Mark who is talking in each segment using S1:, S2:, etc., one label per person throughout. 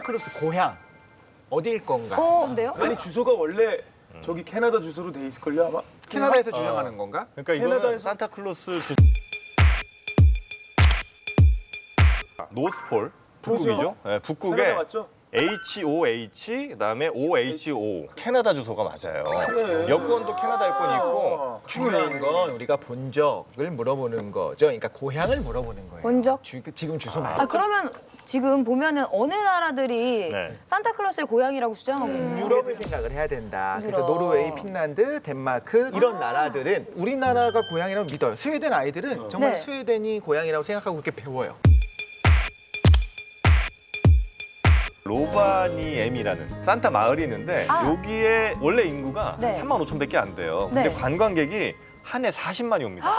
S1: 산타클로스 고향 어디일 건가?
S2: 뭔데요?
S3: 아니 주소가 원래 저기 캐나다 주소로 돼 있을걸요 아마?
S1: 캐나다에서 주장하는 건가?
S4: 그러니까 이거는
S3: 캐나다에서-
S4: 산타클로스 노스폴 북극이죠. 네, 북극에
S3: 캐나다 맞죠?
S4: HOH 그다음에 OHO 캐나다 주소가 맞아요.
S3: 그래.
S4: 여권도 캐나다 여권이 있고
S1: 중요한 건 우리가 본 적을 물어보는 거죠. 그러니까 고향을 물어보는 거예요.
S2: 본 적?
S1: 지금 주소 말고.
S2: 아 그러면 지금 보면은 어느 나라들이
S4: 네.
S2: 산타클로스의 고향이라고 주장하고 있나요?
S1: 유럽을 생각을 해야 된다. 그래서
S2: 유럽.
S1: 노르웨이, 핀란드, 덴마크 이런 나라들은 우리나라가 고향이라고 믿어요. 스웨덴 아이들은 정말
S2: 네.
S1: 스웨덴이 고향이라고 생각하고 그렇게 배워요.
S4: 로바니엠이라는 산타 마을이 있는데
S2: 아.
S4: 여기에 원래 인구가
S2: 네.
S4: 3만 5천밖에 안 돼요. 근데
S2: 네.
S4: 관광객이 한 해 40만이 옵니다.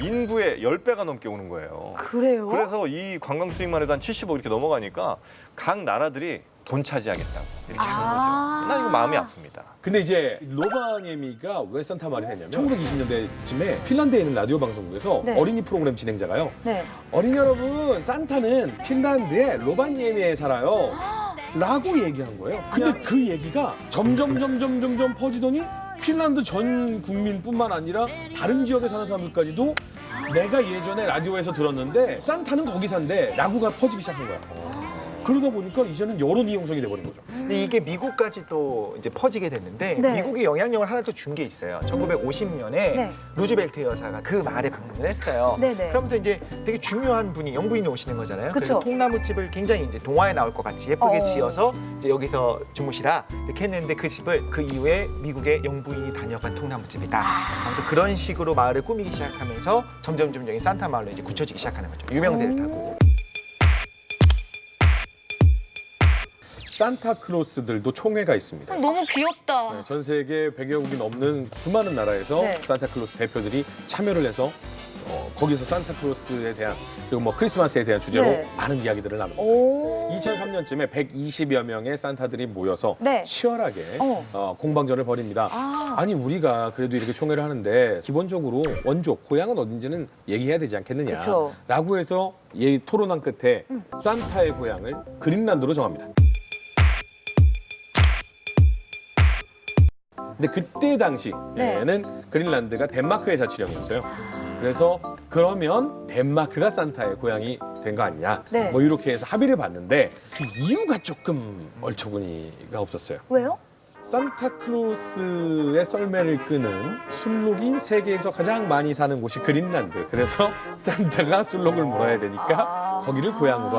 S4: 인구의 10배가 넘게 오는 거예요.
S2: 그래요?
S4: 그래서 이 관광 수익만 해도 한 70억 이렇게 넘어가니까 각 나라들이 돈 차지하겠다고 이렇게 하는 거죠. 난 이거 마음이 아픕니다.
S5: 근데 이제 로바니에미가 왜 산타 말이 됐냐면 1920년대쯤에 핀란드에 있는 라디오 방송국에서
S2: 네.
S5: 어린이 프로그램 진행자가요.
S2: 네.
S5: 어린이 여러분, 산타는 핀란드의 로바니에미에 살아요. 라고 얘기한 거예요. 근데 그 얘기가 점점 퍼지더니 핀란드 전 국민뿐만 아니라 다른 지역에 사는 사람들까지도 내가 예전에 라디오에서 들었는데 산타는 거기 산대 라고가 퍼지기 시작한 거야. 그러다 보니까 이제는 여론 이용성이 돼버린 거죠.
S1: 근데 이게 미국까지 또 이제 퍼지게 됐는데
S2: 네.
S1: 미국이 영향력을 하나 또 준 게 있어요. 1950년에
S2: 네.
S1: 루즈벨트 여사가 그 마을에 방문을 했어요.
S2: 네네.
S1: 그러면서 이제 되게 중요한 분이 영부인이 오시는 거잖아요.
S2: 그쵸.
S1: 그래서 통나무집을 굉장히 이제 동화에 나올 것 같이 예쁘게
S2: 어.
S1: 지어서 이제 여기서 주무시라 이렇게 했는데 그 집을 그 이후에 미국의 영부인이 다녀간 통나무집이다. 아무튼 그런 식으로 마을을 꾸미기 시작하면서 점점 여기 산타 마을로 이제 굳혀지기 시작하는 거죠. 유명세를 타고.
S5: 산타클로스들도 총회가 있습니다.
S2: 너무 귀엽다.
S5: 네, 전 세계 100여 국이 넘는 수많은 나라에서
S2: 네.
S5: 산타클로스 대표들이 참여를 해서 거기서 산타클로스에 대한 그리고 뭐 크리스마스에 대한 주제로
S2: 네.
S5: 많은 이야기들을 나눕니다.
S2: 오.
S5: 2003년쯤에 120여 명의 산타들이 모여서
S2: 네.
S5: 치열하게 공방전을 벌입니다.
S2: 아.
S5: 아니 우리가 그래도 이렇게 총회를 하는데 기본적으로 원조 고향은 어딘지는 얘기해야 되지 않겠느냐
S2: 그쵸.
S5: 라고 해서 토론한 끝에 산타의 고향을 그린란드로 정합니다. 근데 그때 당시에는 그린란드가 덴마크의 자치령이었어요. 그래서 그러면 덴마크가 산타의 고향이 된 거 아니냐.
S2: 네.
S5: 뭐 이렇게 해서 합의를 봤는데 그 이유가 조금 얼처구니가 없었어요.
S2: 왜요?
S5: 산타클로스의 썰매를 끄는 술록이 세계에서 가장 많이 사는 곳이 그린란드. 그래서 산타가 술록을 몰아야 되니까 거기를 고향으로